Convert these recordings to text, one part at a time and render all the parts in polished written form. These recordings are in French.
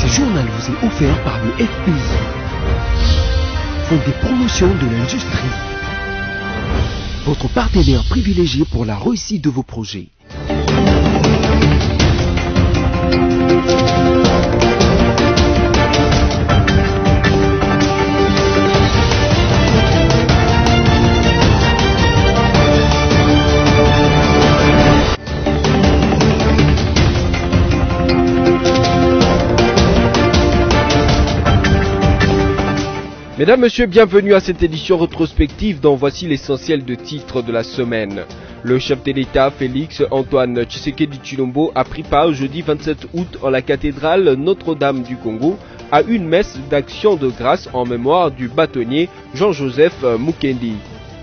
Ce journal vous est offert par le FPI, Fonds des promotions de l'industrie, votre partenaire privilégié pour la réussite de vos projets. Mesdames, Messieurs, bienvenue à cette édition rétrospective dont voici l'essentiel de titres de la semaine. Le chef de l'État, Félix Antoine Tshisekedi Tshilombo, a pris part jeudi 27 août en la cathédrale Notre-Dame du Congo à une messe d'action de grâce en mémoire du bâtonnier Jean-Joseph Mukendi.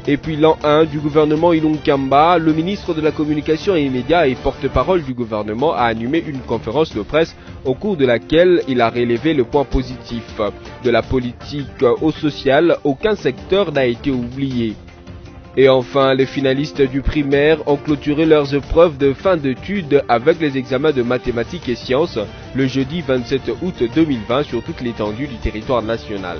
Et puis l'an 1 du gouvernement Ilunga, le ministre de la Communication et des Médias et porte-parole du gouvernement a animé une conférence de presse au cours de laquelle il a relevé le point positif. De la politique au social, aucun secteur n'a été oublié. Et enfin, les finalistes du primaire ont clôturé leurs épreuves de fin d'études avec les examens de mathématiques et sciences le jeudi 27 août 2020 sur toute l'étendue du territoire national.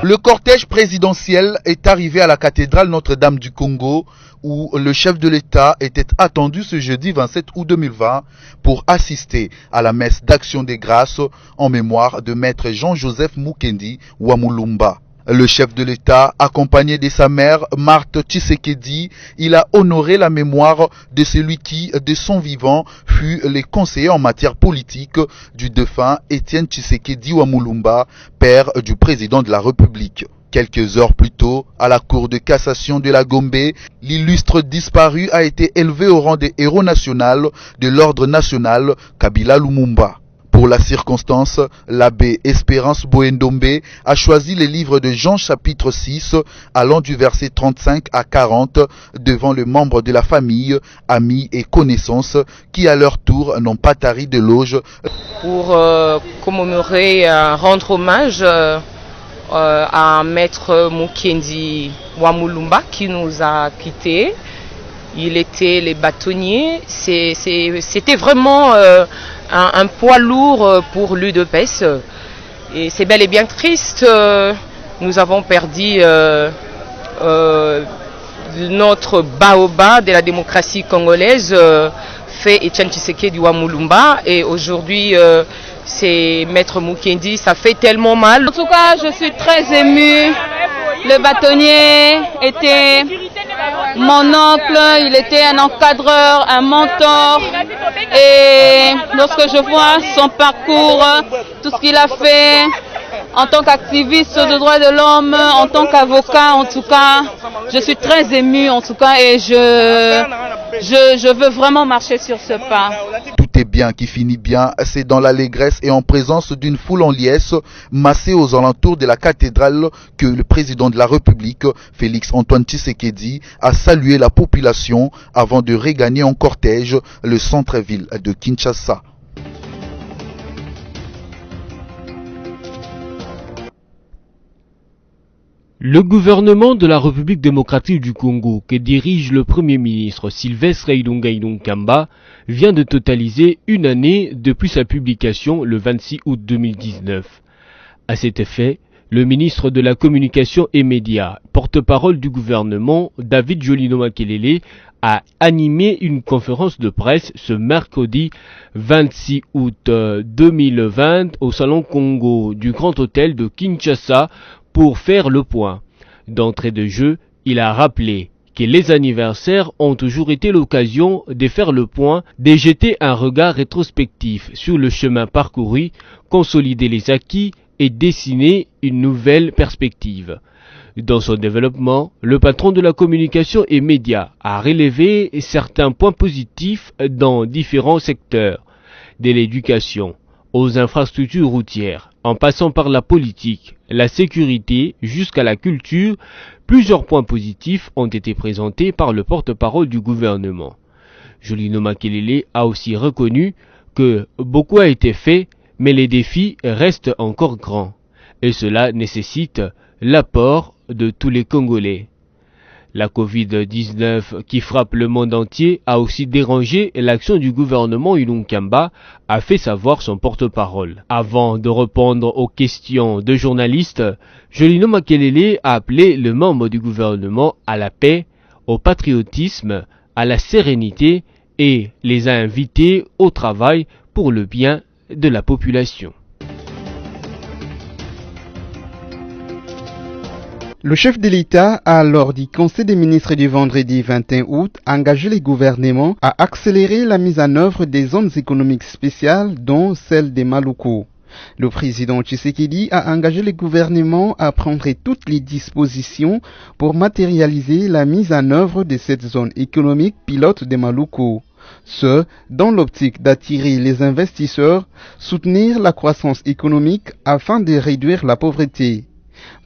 Le cortège présidentiel est arrivé à la cathédrale Notre-Dame du Congo où le chef de l'État était attendu ce jeudi 27 août 2020 pour assister à la messe d'action des grâces en mémoire de maître Jean-Joseph Mukendi Wamulumba. Le chef de l'État, accompagné de sa mère, Marthe Tshisekedi, il a honoré la mémoire de celui qui, de son vivant, fut le conseiller en matière politique du défunt Étienne Tshisekedi Wamulumba, père du président de la République. Quelques heures plus tôt, à la cour de cassation de la Gombe, l'illustre disparu a été élevé au rang de héros national de l'ordre national Kabila Lumumba. Pour la circonstance, l'abbé Espérance Boendombe a choisi les livres de Jean chapitre 6 allant du verset 35 à 40 devant les membres de la famille, amis et connaissances qui à leur tour n'ont pas tari de loge. Pour commémorer, rendre hommage à maître Mukendi Wamulumba qui nous a quittés. Il était les bâtonniers, c'était vraiment un poids lourd pour l'UDPS et c'est bel et bien triste. Nous avons perdu notre baobab de la démocratie congolaise, fait Étienne Tshisekedi Wamulumba, et aujourd'hui c'est maître Mukendi, ça fait tellement mal. En tout cas, je suis très émue. Le bâtonnier était mon oncle, il était un encadreur, un mentor, et lorsque je vois son parcours, tout ce qu'il a fait en tant qu'activiste de droits de l'homme, en tant qu'avocat, en tout cas, je suis très émue en tout cas, et je veux vraiment marcher sur ce pas. Tout est bien qui finit bien, c'est dans l'allégresse et en présence d'une foule en liesse massée aux alentours de la cathédrale que le président de la République, Félix Antoine Tshisekedi, a salué la population avant de regagner en cortège le centre-ville de Kinshasa. Le gouvernement de la République démocratique du Congo, que dirige le Premier ministre Sylvestre Ilunga vient de totaliser une année depuis sa publication le 26 août 2019. À cet effet, le ministre de la Communication et Médias, porte-parole du gouvernement, David Jolino Makelele, a animé une conférence de presse ce mercredi 26 août 2020 au Salon Congo du Grand Hôtel de Kinshasa pour faire le point. D'entrée de jeu, il a rappelé que les anniversaires ont toujours été l'occasion de faire le point, de jeter un regard rétrospectif sur le chemin parcouru, consolider les acquis et dessiner une nouvelle perspective. Dans son développement, le patron de la communication et médias a relevé certains points positifs dans différents secteurs, de l'éducation aux infrastructures routières, en passant par la politique, la sécurité jusqu'à la culture. Plusieurs points positifs ont été présentés par le porte-parole du gouvernement. Jolino Makelele a aussi reconnu que beaucoup a été fait, mais les défis restent encore grands. et cela nécessite l'apport de tous les Congolais. La Covid-19 qui frappe le monde entier a aussi dérangé l'action du gouvernement Ilunkamba, a fait savoir son porte-parole. Avant de répondre aux questions de journalistes, Jolino Makelele a appelé le membre du gouvernement à la paix, au patriotisme, à la sérénité et les a invités au travail pour le bien de la population. Le chef de l'État a, lors du Conseil des ministres du vendredi 21 août, engagé les gouvernements à accélérer la mise en œuvre des zones économiques spéciales, dont celle des Maluku. Le président Tshisekedi a engagé les gouvernements à prendre toutes les dispositions pour matérialiser la mise en œuvre de cette zone économique pilote des Maluku. Ce, dans l'optique d'attirer les investisseurs, soutenir la croissance économique afin de réduire la pauvreté.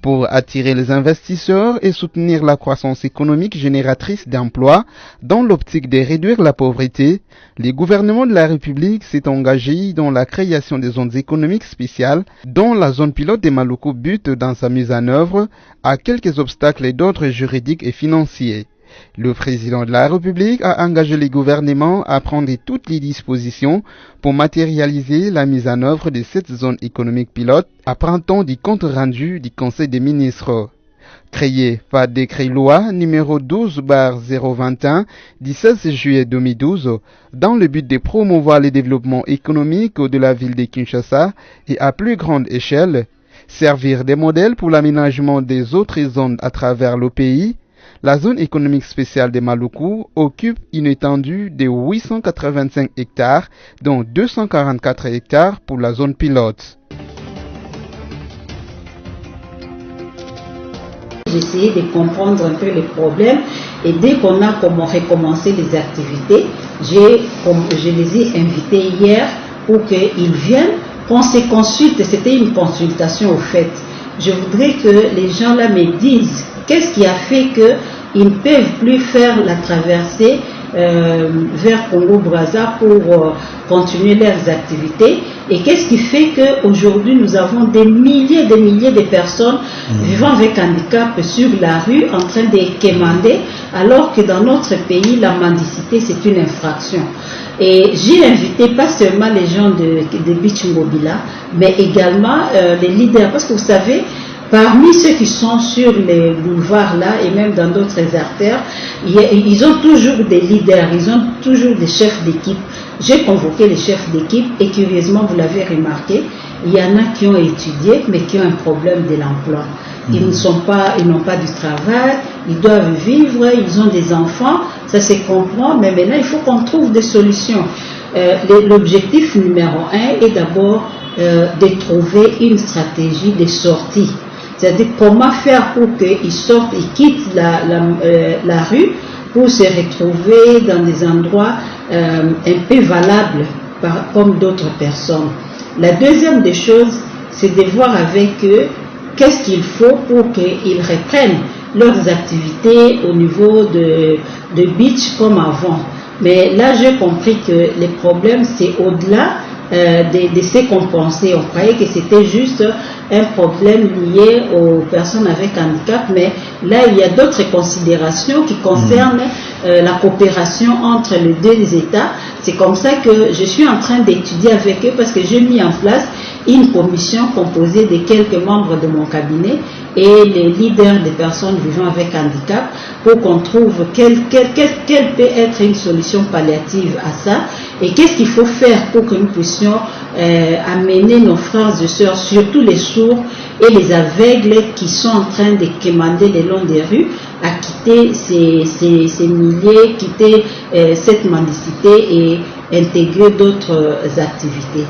Pour attirer les investisseurs et soutenir la croissance économique génératrice d'emplois, dans l'optique de réduire la pauvreté, le gouvernement de la République s'est engagé dans la création des zones économiques spéciales, dont la zone pilote des Maluku bute dans sa mise en œuvre à quelques obstacles d'ordre juridique et financier. Le président de la République a engagé les gouvernements à prendre toutes les dispositions pour matérialiser la mise en œuvre de cette zone économique pilote, apprenant du compte rendu du Conseil des ministres. Créé par décret loi numéro 12/021 du 16 juillet 2012, dans le but de promouvoir le développement économique de la ville de Kinshasa et à plus grande échelle, servir de modèle pour l'aménagement des autres zones à travers le pays, la zone économique spéciale des Maluku occupe une étendue de 885 hectares, dont 244 hectares pour la zone pilote. J'ai essayé de comprendre un peu les problèmes et dès qu'on a recommencé les activités, je les ai invités hier pour qu'ils viennent, qu'on se consulte. C'était une consultation au fait. Je voudrais que les gens là me disent qu'est-ce qui a fait qu'ils ne peuvent plus faire la traversée vers Congo-Brazza pour continuer leurs activités, et qu'est-ce qui fait qu'aujourd'hui nous avons des milliers de personnes vivant avec handicap sur la rue en train de quémander, alors que dans notre pays la mendicité c'est une infraction. Et j'ai invité pas seulement les gens de Beach Mobila, mais également les leaders, parce que vous savez, parmi ceux qui sont sur les boulevards là et même dans d'autres artères, ils ont toujours des leaders, ils ont toujours des chefs d'équipe. J'ai convoqué les chefs d'équipe et curieusement, vous l'avez remarqué, il y en a qui ont étudié mais qui ont un problème de l'emploi. Ils n'ont pas du travail, ils doivent vivre, ils ont des enfants, ça se comprend, mais maintenant il faut qu'on trouve des solutions. L'objectif numéro 1 est d'abord de trouver une stratégie de sortie. C'est-à-dire comment faire pour qu'ils sortent, ils quittent la rue pour se retrouver dans des endroits un peu valables comme d'autres personnes. La deuxième des choses, c'est de voir avec eux qu'est-ce qu'il faut pour qu'ils reprennent leurs activités au niveau de beach comme avant. Mais là, j'ai compris que les problèmes, c'est au-delà de se compenser. On croyait que c'était juste un problème lié aux personnes avec handicap, mais là il y a d'autres considérations qui concernent la coopération entre les deux États. C'est comme ça que je suis en train d'étudier avec eux, parce que j'ai mis en place une commission composée de quelques membres de mon cabinet et les leaders des personnes vivant avec handicap pour qu'on trouve quelle peut être une solution palliative à ça, et qu'est-ce qu'il faut faire pour que nous puissions amener nos frères et sœurs, surtout les sourds et les aveugles qui sont en train de quémander le long des rues, à quitter ces milliers, quitter cette mendicité et intégrer d'autres activités.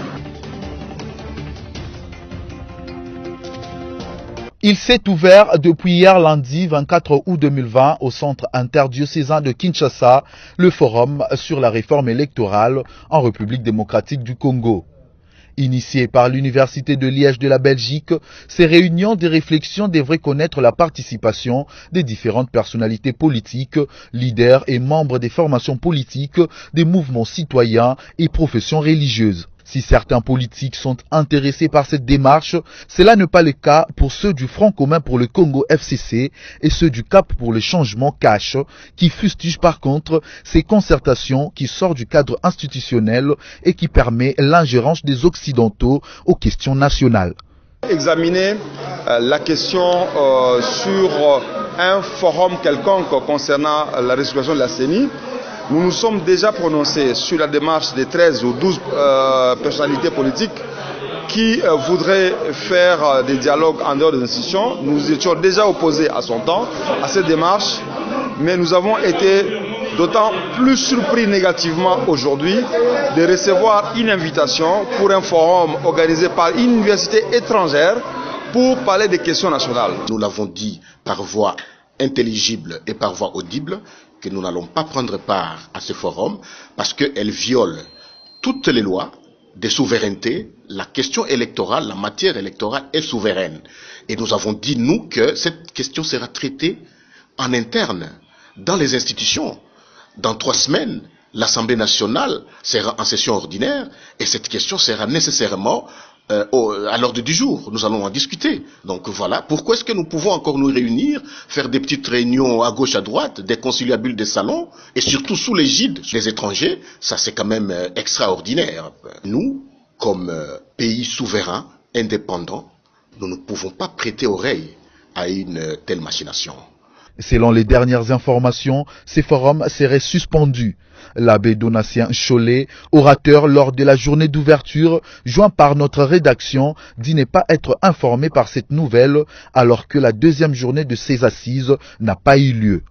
Il s'est ouvert depuis hier lundi 24 août 2020 au centre interdiocésain de Kinshasa, le forum sur la réforme électorale en République démocratique du Congo. Initié par l'Université de Liège de la Belgique, ces réunions de réflexion devraient connaître la participation des différentes personnalités politiques, leaders et membres des formations politiques, des mouvements citoyens et professions religieuses. Si certains politiques sont intéressés par cette démarche, cela n'est pas le cas pour ceux du Front commun pour le Congo FCC et ceux du Cap pour le changement CACH, qui fustigent par contre ces concertations qui sortent du cadre institutionnel et qui permet l'ingérence des Occidentaux aux questions nationales. Examiner la question sur un forum quelconque concernant la résolution de la CENI. Nous nous sommes déjà prononcés sur la démarche des 13 ou 12 personnalités politiques qui voudraient faire des dialogues en dehors des institutions. Nous étions déjà opposés à son temps, à cette démarche, mais nous avons été d'autant plus surpris négativement aujourd'hui de recevoir une invitation pour un forum organisé par une université étrangère pour parler des questions nationales. Nous l'avons dit par voie intelligible et par voie audible que nous n'allons pas prendre part à ce forum parce qu'elle viole toutes les lois des souverainetés. La question électorale, la matière électorale est souveraine. Et nous avons dit, nous, que cette question sera traitée en interne, dans les institutions. Dans 3 semaines, l'Assemblée nationale sera en session ordinaire et cette question sera nécessairement à l'ordre du jour. Nous allons en discuter. Donc voilà, pourquoi est-ce que nous pouvons encore nous réunir, faire des petites réunions à gauche, à droite, des conciliabules, des salons, et surtout sous l'égide des étrangers? Ça, c'est quand même extraordinaire. Nous, comme pays souverain, indépendant, nous ne pouvons pas prêter oreille à une telle machination. Selon les dernières informations, ces forums seraient suspendus. L'abbé Donatien Cholet, orateur lors de la journée d'ouverture, joint par notre rédaction, dit ne pas être informé par cette nouvelle alors que la deuxième journée de ces assises n'a pas eu lieu.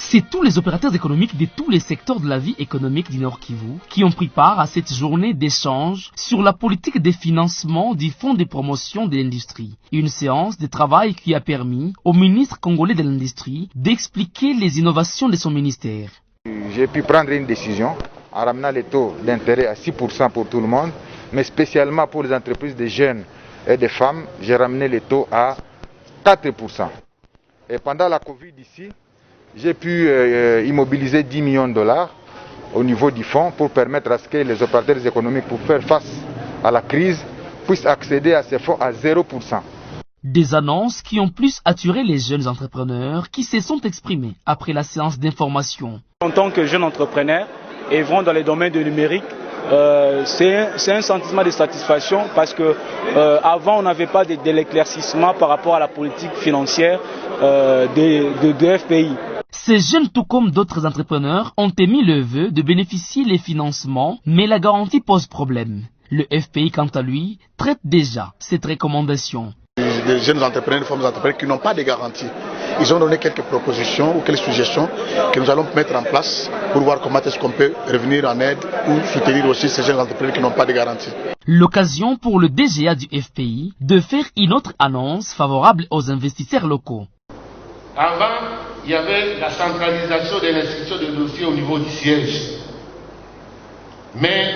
C'est tous les opérateurs économiques de tous les secteurs de la vie économique du Nord Kivu qui ont pris part à cette journée d'échange sur la politique de financement du Fonds de promotion de l'industrie. Une séance de travail qui a permis au ministre congolais de l'industrie d'expliquer les innovations de son ministère. J'ai pu prendre une décision en ramenant les taux d'intérêt à 6% pour tout le monde, mais spécialement pour les entreprises de jeunes et de femmes, j'ai ramené les taux à 4%. Et pendant la Covid ici, j'ai pu immobiliser 10 millions de dollars au niveau du fonds pour permettre à ce que les opérateurs économiques, pour faire face à la crise, puissent accéder à ces fonds à 0%. Des annonces qui ont plus attiré les jeunes entrepreneurs qui se sont exprimés après la séance d'information. En tant que jeune entrepreneur, œuvrant dans les domaines du numérique, c'est un sentiment de satisfaction parce que avant on n'avait pas de l'éclaircissement par rapport à la politique financière de FPI. Ces jeunes, tout comme d'autres entrepreneurs, ont émis le vœu de bénéficier des financements, mais la garantie pose problème. Le FPI, quant à lui, traite déjà cette recommandation. Des jeunes entrepreneurs, des femmes entrepreneurs qui n'ont pas de garantie. Ils ont donné quelques propositions ou quelques suggestions que nous allons mettre en place pour voir comment est-ce qu'on peut revenir en aide ou soutenir aussi ces jeunes entrepreneurs qui n'ont pas de garantie. L'occasion pour le DGA du FPI de faire une autre annonce favorable aux investisseurs locaux. Avant, il y avait la centralisation de l'inscription de dossiers au niveau du siège. Mais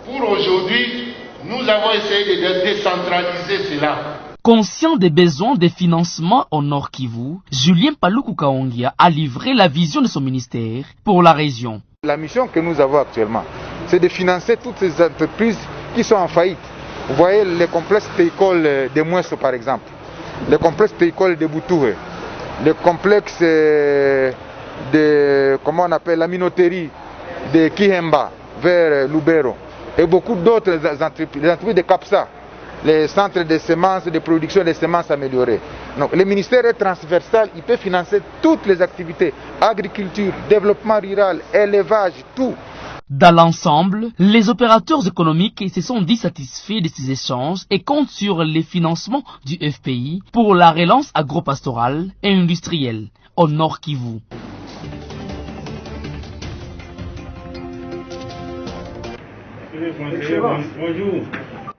pour aujourd'hui, nous avons essayé de décentraliser cela. Conscient des besoins de financement au Nord Kivu, Julien Paluku Kaongia a livré la vision de son ministère pour la région. La mission que nous avons actuellement, c'est de financer toutes ces entreprises qui sont en faillite. Vous voyez les complexes télécoles de Mouesso par exemple, le complexe télécole de Boutoué, le complexe de, comment on appelle, la minoterie de Kihemba vers Lubero et beaucoup d'autres entreprises, les entreprises de Capsa, les centres de semences, de production de semences améliorées. Donc le ministère est transversal, il peut financer toutes les activités, agriculture, développement rural, élevage, tout. Dans l'ensemble, les opérateurs économiques se sont dit satisfaits de ces échanges et comptent sur les financements du FPI pour la relance agro-pastorale et industrielle au Nord Kivu. Bonjour.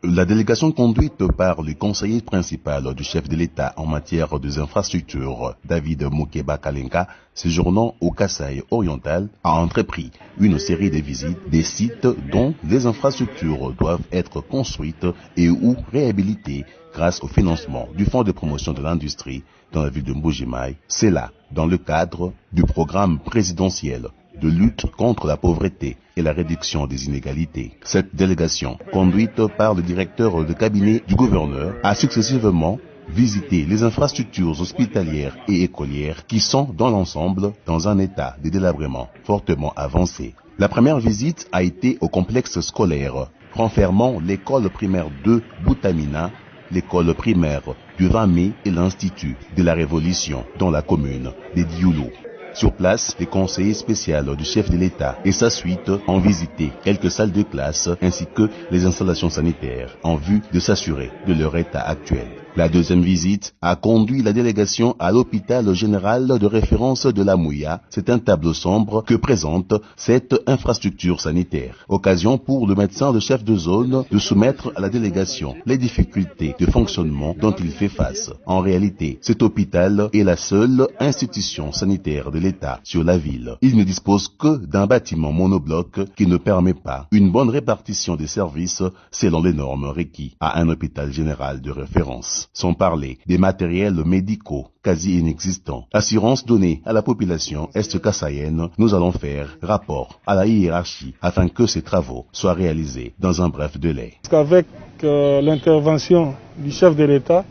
La délégation conduite par le conseiller principal du chef de l'État en matière des infrastructures, David Mukeba Kalenga, séjournant au Kasaï oriental, a entrepris une série de visites des sites dont les infrastructures doivent être construites et ou réhabilitées grâce au financement du Fonds de promotion de l'industrie dans la ville de Mbuji-Mayi. C'est là, dans le cadre du programme présidentiel de lutte contre la pauvreté et la réduction des inégalités. Cette délégation, conduite par le directeur de cabinet du gouverneur, a successivement visité les infrastructures hospitalières et écolières qui sont dans l'ensemble dans un état de délabrement fortement avancé. La première visite a été au complexe scolaire, renfermant l'école primaire de Boutamina, l'école primaire du 20 mai et l'Institut de la Révolution dans la commune de Dioulou. Sur place, les conseillers spéciaux du chef de l'État et sa suite ont visité quelques salles de classe ainsi que les installations sanitaires en vue de s'assurer de leur état actuel. La deuxième visite a conduit la délégation à l'hôpital général de référence de la Mouya. C'est un tableau sombre que présente cette infrastructure sanitaire. Occasion pour le médecin de chef de zone de soumettre à la délégation les difficultés de fonctionnement dont il fait face. En réalité, cet hôpital est la seule institution sanitaire de l'État sur la ville. Il ne dispose que d'un bâtiment monobloc qui ne permet pas une bonne répartition des services selon les normes requises à un hôpital général de référence. Sans parler des matériels médicaux quasi inexistants. Assurance donnée à la population est-kassaïenne, nous allons faire rapport à la hiérarchie afin que ces travaux soient réalisés dans un bref délai. Avec l'intervention du chef de l'État,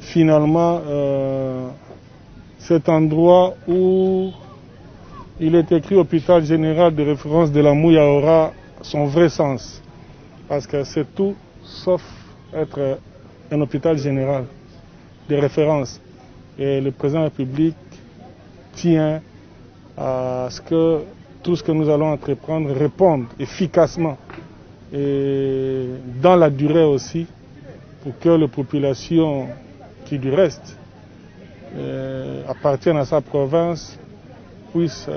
finalement, cet endroit où il est écrit hôpital général de référence de la Mouya aura son vrai sens. Parce que c'est tout sauf être un hôpital général de référence. Et le président de la République tient à ce que tout ce que nous allons entreprendre réponde efficacement et dans la durée aussi, pour que les populations qui du reste appartiennent à sa province puissent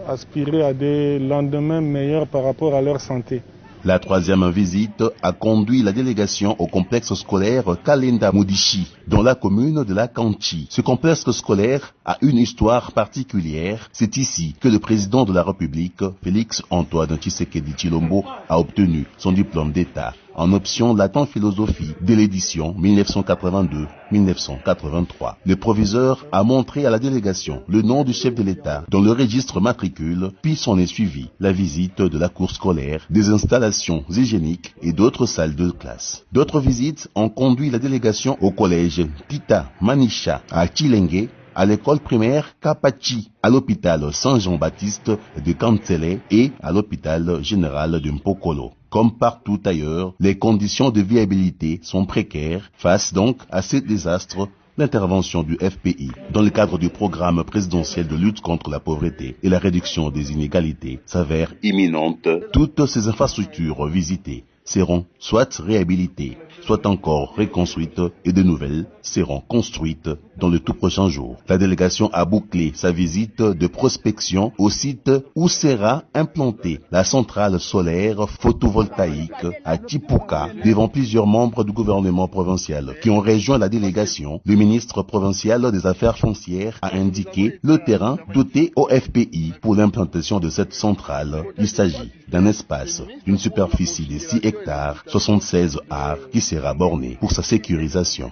aspirer à des lendemains meilleurs par rapport à leur santé. La troisième visite a conduit la délégation au complexe scolaire Kalenda Modishi, dans la commune de la Kanchi. Ce complexe scolaire a une histoire particulière. C'est ici que le président de la République, Félix Antoine Tshisekedi Tshilombo, a obtenu son diplôme d'État en option latin philosophie de l'édition 1982-1983. Le proviseur a montré à la délégation le nom du chef de l'État dans le registre matricule, puis s'en est suivi la visite de la cour scolaire, des installations hygiéniques et d'autres salles de classe. D'autres visites ont conduit la délégation au collège Tita Manisha à Chilenge, à l'école primaire Kapachi, à l'hôpital Saint-Jean-Baptiste de Kantsele et à l'hôpital général de Mpokolo. Comme partout ailleurs, les conditions de viabilité sont précaires face donc à ces désastres. L'intervention du FPI dans le cadre du programme présidentiel de lutte contre la pauvreté et la réduction des inégalités s'avère imminente. Toutes ces infrastructures visitées seront soit réhabilitées, soit encore reconstruites et de nouvelles seront construites dans le tout prochain jour. La délégation a bouclé sa visite de prospection au site où sera implantée la centrale solaire photovoltaïque à Tipuka devant plusieurs membres du gouvernement provincial qui ont rejoint la délégation. Le ministre provincial des Affaires foncières a indiqué le terrain doté au FPI pour l'implantation de cette centrale. Il s'agit d'un espace d'une superficie de 6 hectares, 76 arts qui sera borné pour sa sécurisation.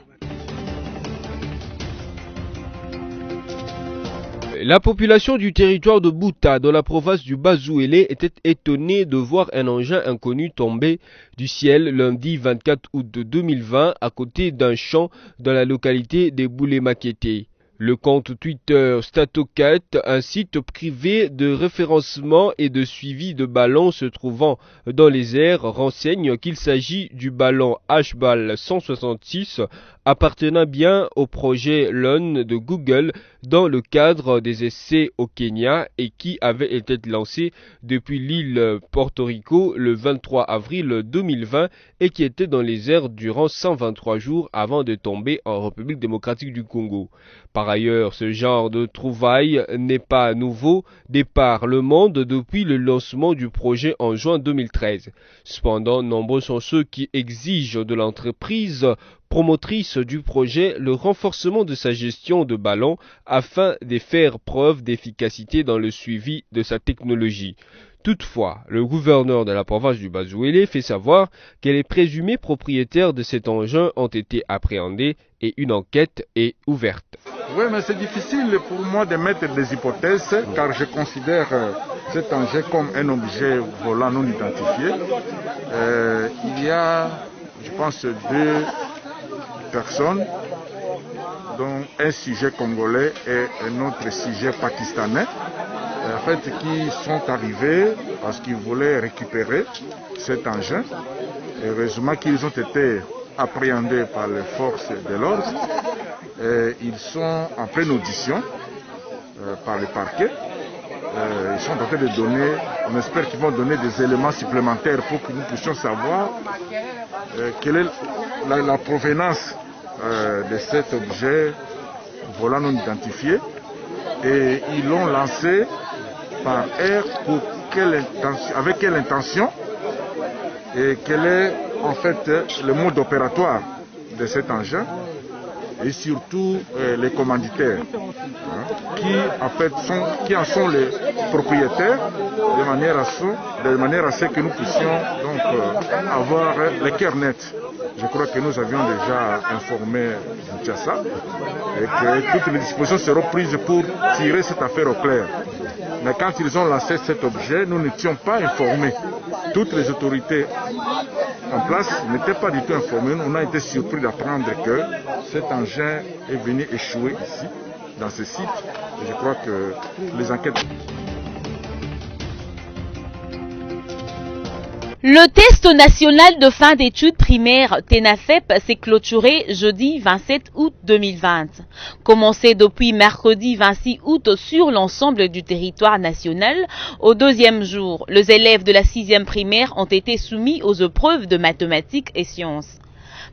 La population du territoire de Bouta, dans la province du Bas-Zouélé, était étonnée de voir un engin inconnu tomber du ciel lundi 24 août 2020 à côté d'un champ dans la localité de Boulé-Makété. Le compte Twitter Statocat, un site privé de référencement et de suivi de ballons se trouvant dans les airs, renseigne qu'il s'agit du ballon H-Ball 166, appartenant bien au projet LEARN de Google dans le cadre des essais au Kenya et qui avait été lancé depuis l'île Porto Rico le 23 avril 2020 et qui était dans les airs durant 123 jours avant de tomber en République démocratique du Congo. Par ailleurs, ce genre de trouvailles n'est pas nouveau de par le monde depuis le lancement du projet en juin 2013. Cependant, nombreux sont ceux qui exigent de l'entreprise promotrice du projet le renforcement de sa gestion de ballons afin de faire preuve d'efficacité dans le suivi de sa technologie. Toutefois, le gouverneur de la province du Bas-Ouélé fait savoir que les présumés propriétaires de cet engin ont été appréhendés et une enquête est ouverte. Oui, mais c'est difficile pour moi de mettre des hypothèses car je considère cet engin comme un objet volant non identifié. Il y a, je pense, 2 personnes, dont un sujet congolais et un autre sujet pakistanais, en fait, qui sont arrivés parce qu'ils voulaient récupérer cet engin. Heureusement qu'ils ont été appréhendés par les forces de l'ordre. Ils sont en pleine audition par le parquet. Ils sont en train de donner, on espère qu'ils vont donner des éléments supplémentaires pour que nous puissions savoir quelle est la provenance de cet objet volant non identifié. Et ils l'ont lancé par air avec quelle intention et quel est en fait le mode opératoire de cet engin et surtout les commanditaires qui en sont les propriétaires de manière à ce que nous puissions donc avoir le cœur net. Je crois que nous avions déjà informé Kinshasa et que toutes les dispositions seront prises pour tirer cette affaire au clair. Mais quand ils ont lancé cet objet, nous n'étions pas informés. Toutes les autorités en place n'étaient pas du tout informées. On a été surpris d'apprendre que cet engin est venu échouer ici, dans ce site. Et je crois que les enquêtes... Le test national de fin d'études primaires TENAFEP s'est clôturé jeudi 27 août 2020. Commencé depuis mercredi 26 août sur l'ensemble du territoire national, au 2e jour, les élèves de la 6e primaire ont été soumis aux épreuves de mathématiques et sciences.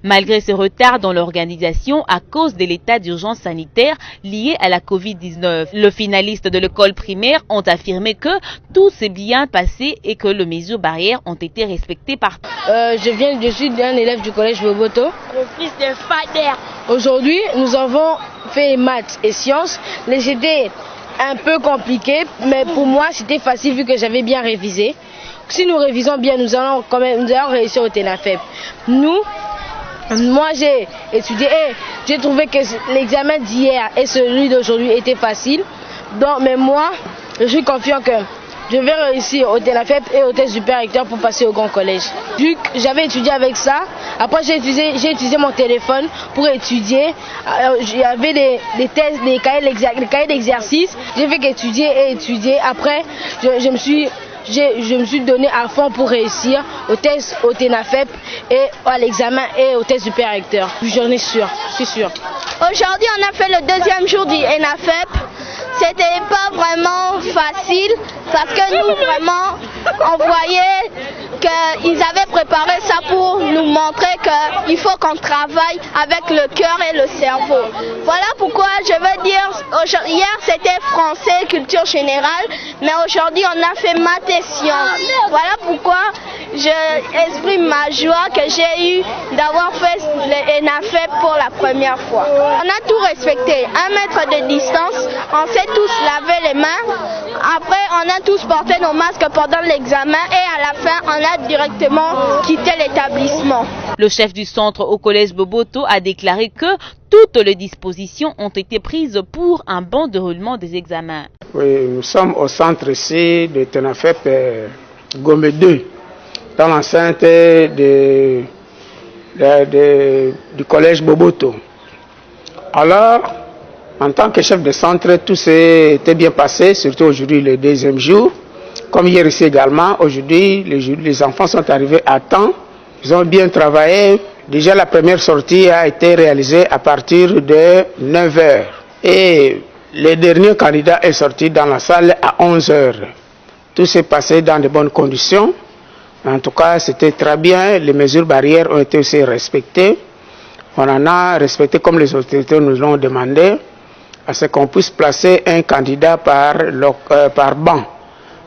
Malgré ce retard dans l'organisation à cause de l'état d'urgence sanitaire lié à la Covid-19, les finalistes de l'école primaire ont affirmé que tout s'est bien passé et que les mesures barrières ont été respectées par... Je suis un élève du collège Boboto. Le fils de Fader. Aujourd'hui, nous avons fait maths et sciences. C'était un peu compliqué, mais pour moi, c'était facile vu que j'avais bien révisé. Si nous révisons bien, nous allons réussir au TENAFEP. Moi j'ai étudié et j'ai trouvé que l'examen d'hier et celui d'aujourd'hui était facile. Donc, mais moi, je suis confiant que je vais réussir au TENAFEP et au test supérieur pour passer au grand collège. Vu que j'avais étudié avec ça, après j'ai utilisé mon téléphone pour étudier. Il y avait des tests, des cahiers d'exercice. J'ai fait qu'étudier et étudier. Après, je me suis donné à fond pour réussir au test au TENAFEP et à l'examen et au test supérieur. J'en ai sûr, je suis sûr. Aujourd'hui, on a fait le 2e jour du ENAFEP. C'était pas vraiment facile parce que nous, vraiment, on voyait qu'ils avaient préparé ça pour nous montrer qu'il faut qu'on travaille avec le cœur et le cerveau. Voilà pourquoi je veux dire, hier c'était français, culture générale, mais aujourd'hui on a fait maths et sciences. Voilà pourquoi je exprime ma joie que j'ai eue d'avoir fait le ENAFEP pour la première fois. On a tout respecté, 1 mètre de distance, on s'est tous lavé les mains, après on a tous porté nos masques pendant l'examen et à la fin on a directement quitté l'établissement. Le chef du centre au collège Boboto a déclaré que toutes les dispositions ont été prises pour un bon déroulement des examens. Oui, nous sommes au centre ici de TENAFEP Gombe 2, dans l'enceinte du collège Boboto. Alors, en tant que chef de centre, tout s'était bien passé, surtout aujourd'hui le 2e jour. Comme hier ici également, aujourd'hui les enfants sont arrivés à temps Ils ont bien travaillé. Déjà, la première sortie a été réalisée à partir de 9h. Et le dernier candidat est sorti dans la salle à 11h. Tout s'est passé dans de bonnes conditions. En tout cas, c'était très bien. Les mesures barrières ont été aussi respectées. On en a respecté comme les autorités nous l'ont demandé, à ce qu'on puisse placer un candidat par banc,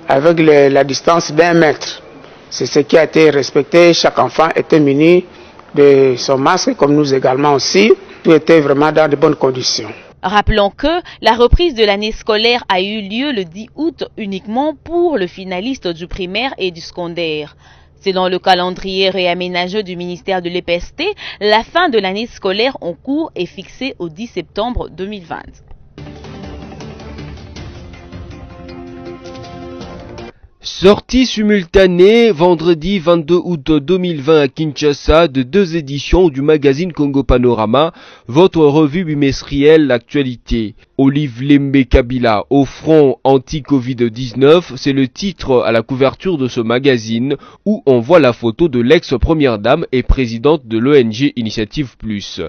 avec la distance d'1 mètre. C'est ce qui a été respecté. Chaque enfant était muni de son masque, comme nous également aussi. Tout était vraiment dans de bonnes conditions. Rappelons que la reprise de l'année scolaire a eu lieu le 10 août uniquement pour le finaliste du primaire et du secondaire. Selon le calendrier réaménagé du ministère de l'EPST, la fin de l'année scolaire en cours est fixée au 10 septembre 2020. Sortie simultanée vendredi 22 août 2020 à Kinshasa de 2 éditions du magazine Congo Panorama, votre revue bimestrielle L'actualité. Olive Lembe Kabila au front anti-Covid-19, c'est le titre à la couverture de ce magazine où on voit la photo de l'ex-première dame et présidente de l'ONG Initiative Plus.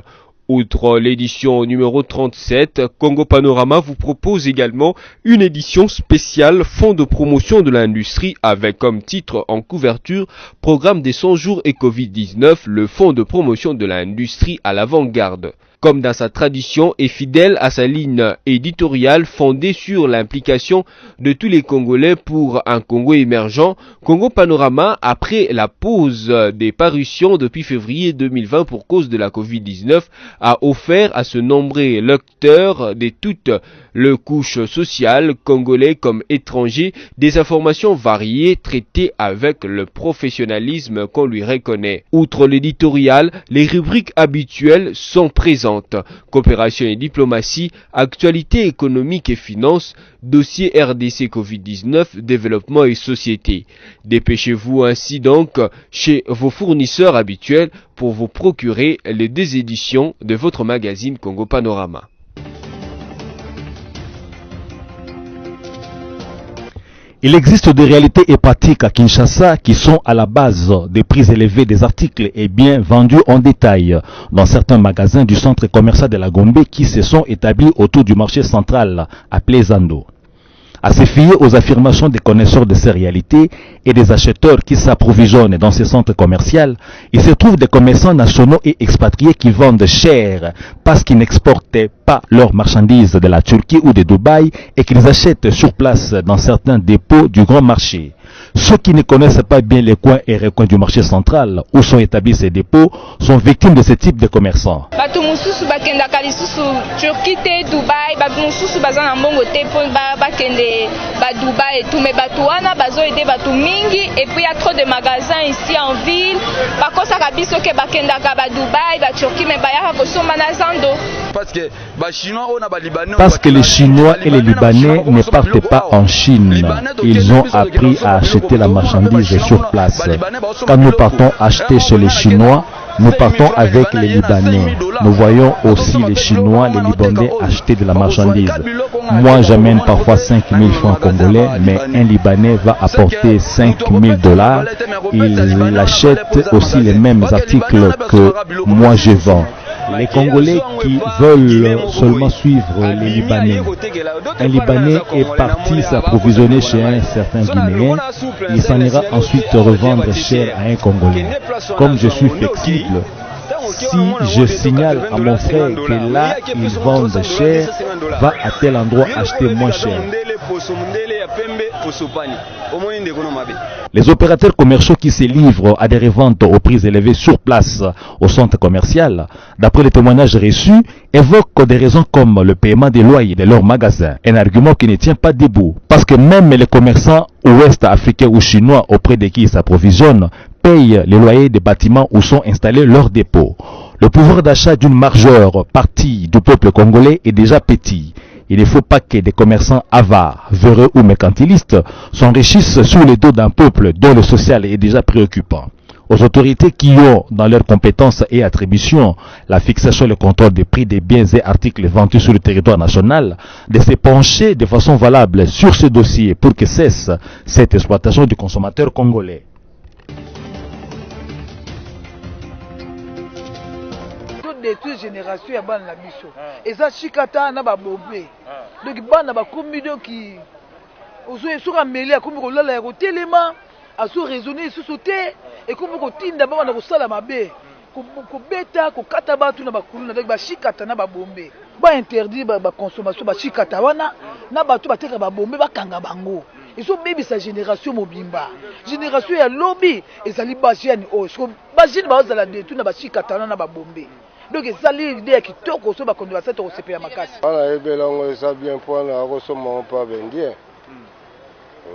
Outre l'édition numéro 37, Congo Panorama vous propose également une édition spéciale Fonds de promotion de l'industrie avec comme titre en couverture Programme des 100 jours et Covid-19, le Fonds de promotion de l'industrie à l'avant-garde. Comme dans sa tradition et fidèle à sa ligne éditoriale fondée sur l'implication de tous les Congolais pour un Congo émergent, Congo Panorama, après la pause des parutions depuis février 2020 pour cause de la Covid-19, a offert à ce nombreux lecteurs de toutes les couches sociales, congolais comme étrangers, des informations variées traitées avec le professionnalisme qu'on lui reconnaît. Outre l'éditorial, les rubriques habituelles sont présentes. Coopération et diplomatie, actualité économique et finances, dossier RDC Covid-19, développement et société. Dépêchez-vous ainsi donc chez vos fournisseurs habituels pour vous procurer les 2 éditions de votre magazine Congo Panorama. Il existe des réalités et pratiques à Kinshasa qui sont à la base des prix élevés des articles et biens vendus en détail dans certains magasins du centre commercial de la Gombe qui se sont établis autour du marché central appelé Zando. À se fier aux affirmations des connaisseurs de ces réalités et des acheteurs qui s'approvisionnent dans ces centres commerciaux, il se trouve des commerçants nationaux et expatriés qui vendent cher parce qu'ils n'exportaient pas leurs marchandises de la Turquie ou de Dubaï et qu'ils achètent sur place dans certains dépôts du grand marché. Ceux qui ne connaissent pas bien les coins et recoins du marché central où sont établis ces dépôts sont victimes de ce type de commerçants. Parce que les Chinois et les Libanais ne partent pas en Chine. Ils ont appris à acheter la marchandise sur place. Quand nous partons acheter chez les Chinois, nous partons avec les Libanais. Nous voyons aussi les Chinois, les Libanais acheter de la marchandise. Moi, j'amène parfois 5 000 francs congolais, mais un Libanais va apporter 5 000 $. Il achète aussi les mêmes articles que moi je vends. Les Congolais qui veulent seulement suivre les Libanais. Un Libanais est parti s'approvisionner chez un certain Guinéen. Il s'en ira ensuite revendre cher à un Congolais. Comme je suis flexible, si je signale à mon frère que là ils vendent cher, va à tel endroit acheter moins cher. Les opérateurs commerciaux qui se livrent à des reventes aux prix élevés sur place au centre commercial, d'après les témoignages reçus, évoquent des raisons comme le paiement des loyers de leurs magasins, un argument qui ne tient pas debout, parce que même les commerçants ouest-africains ou chinois auprès de qui ils s'approvisionnent payent les loyers des bâtiments où sont installés leurs dépôts. Le pouvoir d'achat d'une majeure partie du peuple congolais est déjà petit. Il ne faut pas que des commerçants avares, véreux ou mercantilistes s'enrichissent sur les dos d'un peuple dont le social est déjà préoccupant. Aux autorités qui ont dans leurs compétences et attributions la fixation et le contrôle des prix des biens et articles vendus sur le territoire national, de se pencher de façon valable sur ce dossier pour que cesse cette exploitation du consommateur congolais. détruire génération ya bana na biso. Eza chikata na ba bombe. Donc bana ba komi donc ozo esoka meli akomi kolala ya kotelema, aso raisonner sous te et komi kotinda ba na kosala mabe. Kobeta kokata batu na bakuluna donc ba chikata na ba bombe. Ba interdire ba consommation ba chikata wana na batu bateka ba bombe bakanga bango. Ils ont même sa génération mobimba. Génération ya lobby et ça li basiani o. So bajine ba za la détruire na ba chikata na ba bombe. Donc ça li idée qui toko so ba kondu ba seto CPA makasi. Ala ebelango ça bien point na kosoma pas bengie.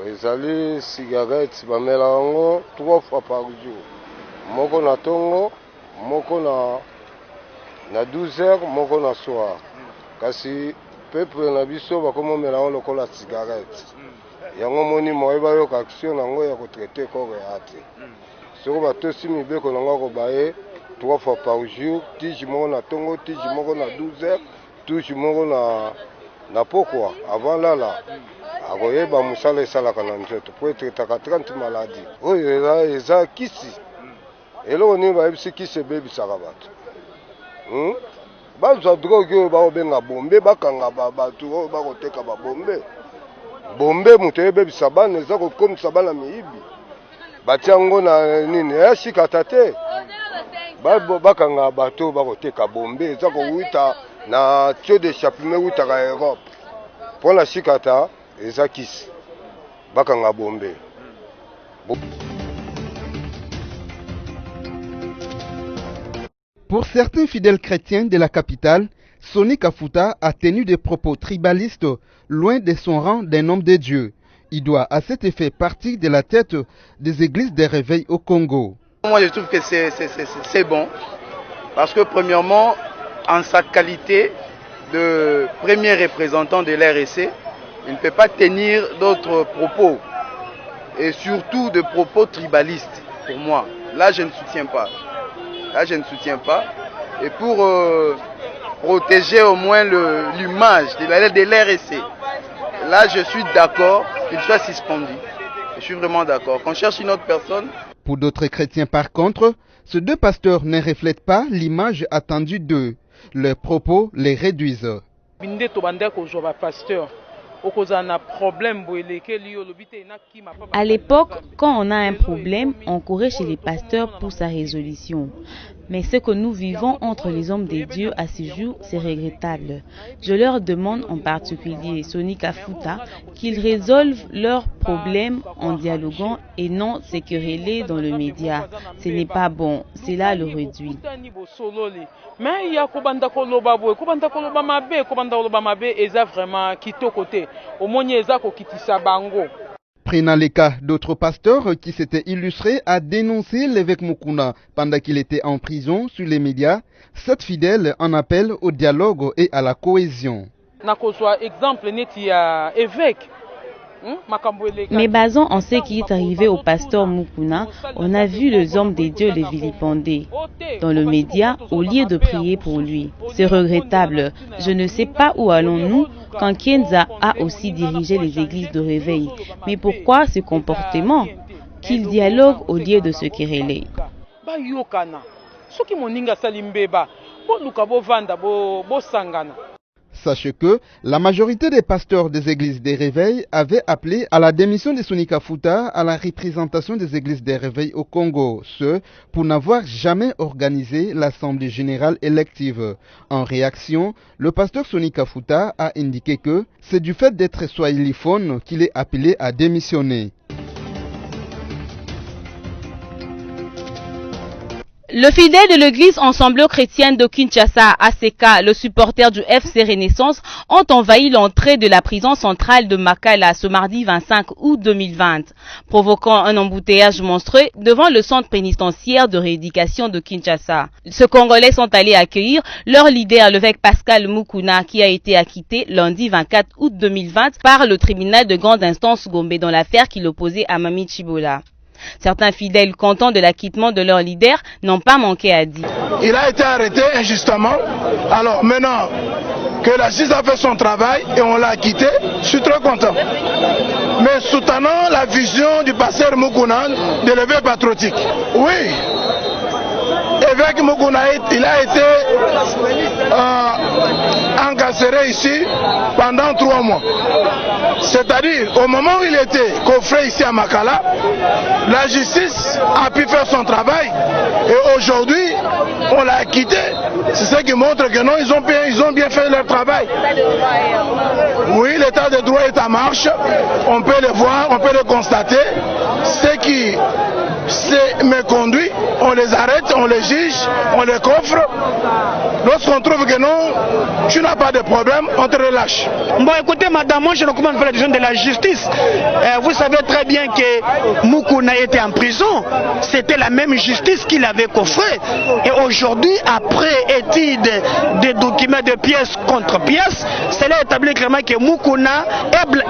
Ezali cigarette ba melango 3 fois par jour. Moko na tongo, moko na 12 heures, moko na soir. Kasi peuple na biso ba komo melango lokola cigarette. Yango moni moyeba yo action nango ya ko traiter corps ya ate. Soko ba tosi mibeko nango ko baye 3 fois par jour, tiji moko na tongo, tiji moko na 12 heures, tiji moko na pokwa avant là. Akoyeba musala esalaka na nzoto po etretaka 30 maladies. Oyo eza kisi. Eloko nini bayebisi kisi ebebisaka bato. Bazwa drogue oyo bakobenga bombe, bakanga bato oyo bakoteka babombe. Bombe moto ebebisa bana eza kokomisa bana miyibi. Batia yango na nini eyashikata te. Bakanga bato bakoteka bombe eza kowuta na tio de chapime wutaka Europe. Mpona shikata eza kisi bakanga bombe. Pour certains fidèles chrétiens de la capitale, Sonny Kafuta a tenu des propos tribalistes loin de son rang d'un homme de Dieu. Il doit à cet effet partir de la tête des églises des réveils au Congo. Moi je trouve que c'est bon parce que premièrement en sa qualité de premier représentant de l'RSC, il ne peut pas tenir d'autres propos et surtout de propos tribalistes pour moi. Là je ne soutiens pas. Et pour protéger au moins l'image de l'RSC, là je suis d'accord qu'il soit suspendu. Je suis vraiment d'accord. Qu'on cherche une autre personne. Pour d'autres chrétiens par contre, ces deux pasteurs ne reflètent pas l'image attendue d'eux. Leurs propos les réduisent. À l'époque, quand on a un problème, on courait chez les pasteurs pour sa résolution. Mais ce que nous vivons entre les hommes des dieux à ce jour, c'est regrettable. Je leur demande en particulier, Sonny Kafuta, qu'ils résolvent leurs problèmes en dialoguant et non se quereller dans le média. Ce n'est pas bon, cela le réduit. Prenant les cas d'autres pasteurs qui s'étaient illustrés à dénoncer l'évêque Mukuna pendant qu'il était en prison sur les médias, cette fidèle en appelle au dialogue et à la cohésion. Mais basant en ce qui est arrivé au pasteur Mukuna, on a vu les hommes des dieux les vilipender dans le média au lieu de prier pour lui. C'est regrettable. Je ne sais pas où allons-nous quand Kenza a aussi dirigé les églises de réveil. Mais pourquoi ce comportement? Qu'il dialogue au lieu de se quereller. Sachez que la majorité des pasteurs des églises des réveils avaient appelé à la démission de Sonny Kafuta à la représentation des églises des réveils au Congo, ce pour n'avoir jamais organisé l'assemblée générale élective. En réaction, le pasteur Sonny Kafuta a indiqué que c'est du fait d'être swahiliphone qu'il est appelé à démissionner. Le fidèle de l'église ensemble-chrétienne de Kinshasa, ACK, le supporter du FC Renaissance, ont envahi l'entrée de la prison centrale de Makala ce mardi 25 août 2020, provoquant un embouteillage monstrueux devant le centre pénitentiaire de rééducation de Kinshasa. Ces Congolais sont allés accueillir leur leader, l'évêque Pascal Mukuna, qui a été acquitté lundi 24 août 2020 par le tribunal de grande instance Gombe dans l'affaire qui l'opposait à Mami Chibola. Certains fidèles contents de l'acquittement de leur leader n'ont pas manqué à dire. Il a été arrêté injustement. Alors maintenant que la justice a fait son travail et on l'a acquitté, je suis très content. Mais soutenant la vision du pasteur Mukuna de l'éveil patriotique. Oui, L'évêque Mukuna, il a été incarcéré ici pendant 3 mois. C'est-à-dire, au moment où il était coffré ici à Makala, la justice a pu faire son travail et aujourd'hui, on l'a acquitté. C'est ce qui montre que non, ils ont bien fait leur travail. Oui, l'état de droit est en marche, on peut le voir, on peut le constater. Ce qui s'est méconduit, on les arrête, on les juge, on les coffre. Lorsqu'on trouve que non, tu n'as pas de problème, on te relâche. Bon, écoutez, madame, moi je ne comprends pas la décision de la justice. Vous savez très bien que Mukuna était en prison. C'était la même justice qui l'avait coffré. Et aujourd'hui, après étude des documents de pièce contre pièce, cela établit clairement que Mukuna,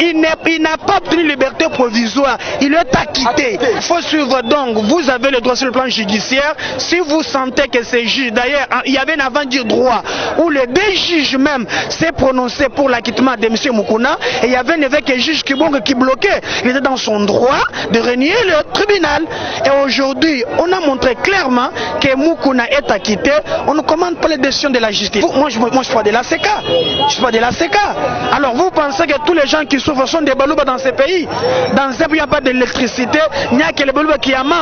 il n'a pas obtenu liberté provisoire. Il est acquitté. Il faut suivre donc. Vous avez le droit sur le plan judiciaire. Si vous sentez que ces juges, d'ailleurs, il y avait un avant-dire droit où les 2 juges même s'est prononcé pour l'acquittement de M. Mukuna et il y avait un évêque et juge qui bloquait. Il était dans son droit de renier le tribunal. Et aujourd'hui, on a montré clairement que Mukuna est acquitté. On ne commande pas les décisions de la justice. Moi, je parle de la CK. Je parle de la CK. Alors, vous pensez que tous les gens qui souffrent sont des balouba dans ces pays? Dans ces pays, il n'y a pas d'électricité, il n'y a que les balouba qui en manquent.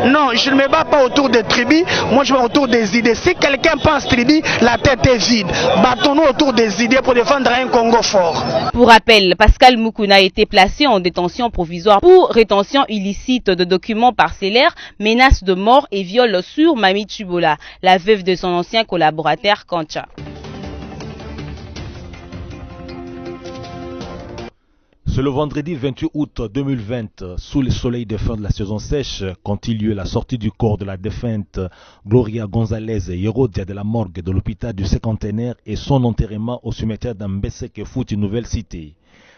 Non, je ne me bats pas autour des tribus, moi je me bats autour des idées. Si quelqu'un pense tribu, la tête est vide. Battons-nous autour des idées pour défendre un Congo fort. Pour rappel, Pascal Mukuna a été placé en détention provisoire pour rétention illicite de documents parcellaires, menaces de mort et viol sur Mami Chubola, la veuve de son ancien collaborateur Kancha. C'est le vendredi 28 août 2020, sous le soleil de fin de la saison sèche, continue la sortie du corps de la défunte Gloria Gonzalez Herodia de la morgue de l'hôpital du Cinquantenaire et son enterrement au cimetière d'Ambeseke Foot, une nouvelle cité.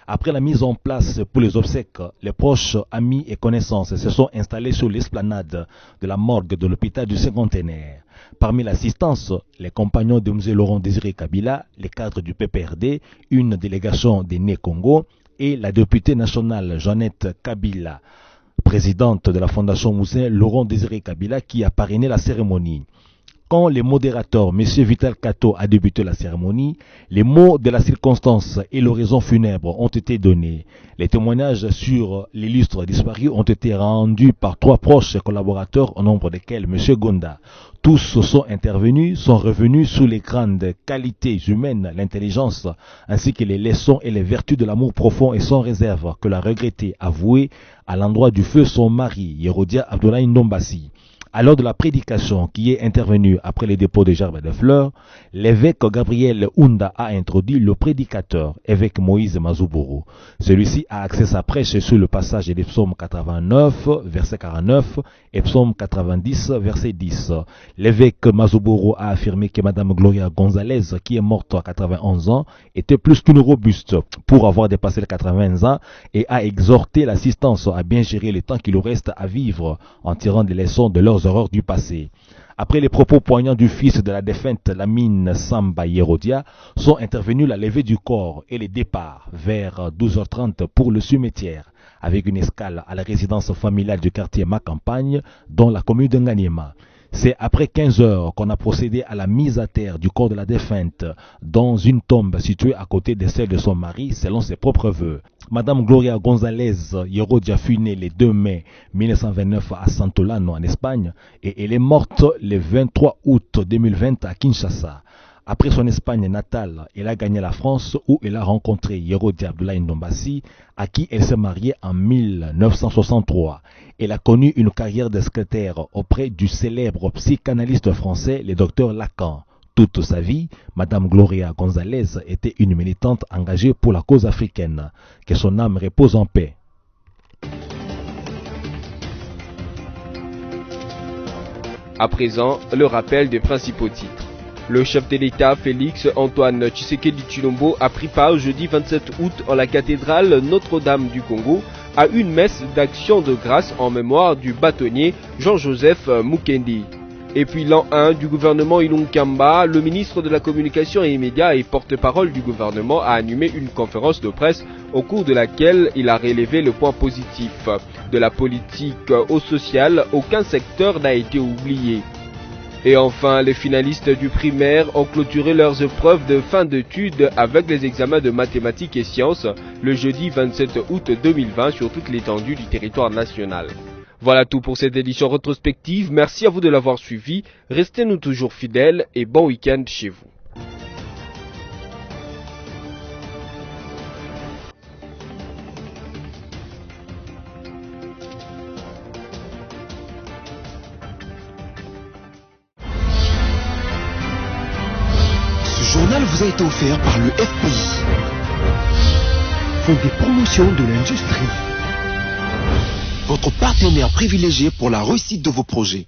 Après la mise en place pour les obsèques, les proches, amis et connaissances se sont installés sur l'esplanade de la morgue de l'hôpital du Cinquantenaire. Parmi l'assistance, les compagnons de M. Laurent Désiré Kabila, les cadres du PPRD, une délégation des Né Congo, et la députée nationale Jeannette Kabila, présidente de la Fondation Moussin Laurent Désiré Kabila, qui a parrainé la cérémonie. Quand le modérateur, M. Vital Kato, a débuté la cérémonie, les mots de la circonstance et l'horizon funèbre ont été donnés. Les témoignages sur l'illustre disparu ont été rendus par 3 proches collaborateurs, au nombre desquels M. Gonda. Tous sont intervenus, sont revenus sur les grandes qualités humaines, l'intelligence, ainsi que les leçons et les vertus de l'amour profond et sans réserve que la regrettée avouée à l'endroit du feu son mari, Herodia Abdoulaye Ndombassi. À l'heure de la prédication qui est intervenue après le dépôt des gerbes de fleurs, l'évêque Gabriel Ounda a introduit le prédicateur, évêque Moïse Mazouboro. Celui-ci a axé sa prêche sur le passage des psaumes 89, verset 49, et psaume 90, verset 10. L'évêque Mazouboro a affirmé que Madame Gloria Gonzalez, qui est morte à 91 ans, était plus qu'une robuste pour avoir dépassé les 80 ans et a exhorté l'assistance à bien gérer le temps qui lui reste à vivre en tirant des leçons de leurs horreurs du passé. Après les propos poignants du fils de la défunte Lamine Samba Herodia, sont intervenus la levée du corps et les départs vers 12h30 pour le cimetière, avec une escale à la résidence familiale du quartier Macampagne, dans la commune de Nganyema. C'est après 15 heures qu'on a procédé à la mise à terre du corps de la défunte dans une tombe située à côté de celle de son mari, selon ses propres vœux. Madame Gloria Gonzalez Herodia fut née le 2 mai 1929 à Santolano en Espagne et elle est morte le 23 août 2020 à Kinshasa. Après son Espagne natale, elle a gagné la France où elle a rencontré Herodia Abdoulaye Ndombassi, à qui elle s'est mariée en 1963. Elle a connu une carrière de secrétaire auprès du célèbre psychanalyste français, le docteur Lacan. Toute sa vie, Madame Gloria Gonzalez était une militante engagée pour la cause africaine. Que son âme repose en paix. À présent, le rappel des principaux titres. Le chef de l'État, Félix Antoine Tshisekedi Tshilombo, a pris part jeudi 27 août en la cathédrale Notre-Dame du Congo à une messe d'action de grâce en mémoire du bâtonnier Jean-Joseph Mukendi. Et puis l'an 1 du gouvernement Ilunga Kamba, le ministre de la Communication et des Médias et porte-parole du gouvernement a animé une conférence de presse au cours de laquelle il a relevé le point positif. De la politique au social, aucun secteur n'a été oublié. Et enfin, les finalistes du primaire ont clôturé leurs épreuves de fin d'études avec les examens de mathématiques et sciences le jeudi 27 août 2020 sur toute l'étendue du territoire national. Voilà tout pour cette édition rétrospective. Merci à vous de l'avoir suivi. Restez-nous toujours fidèles et bon week-end chez vous. Ce journal vous a été offert par le FPI, Fonds des promotions de l'industrie, votre partenaire privilégié pour la réussite de vos projets.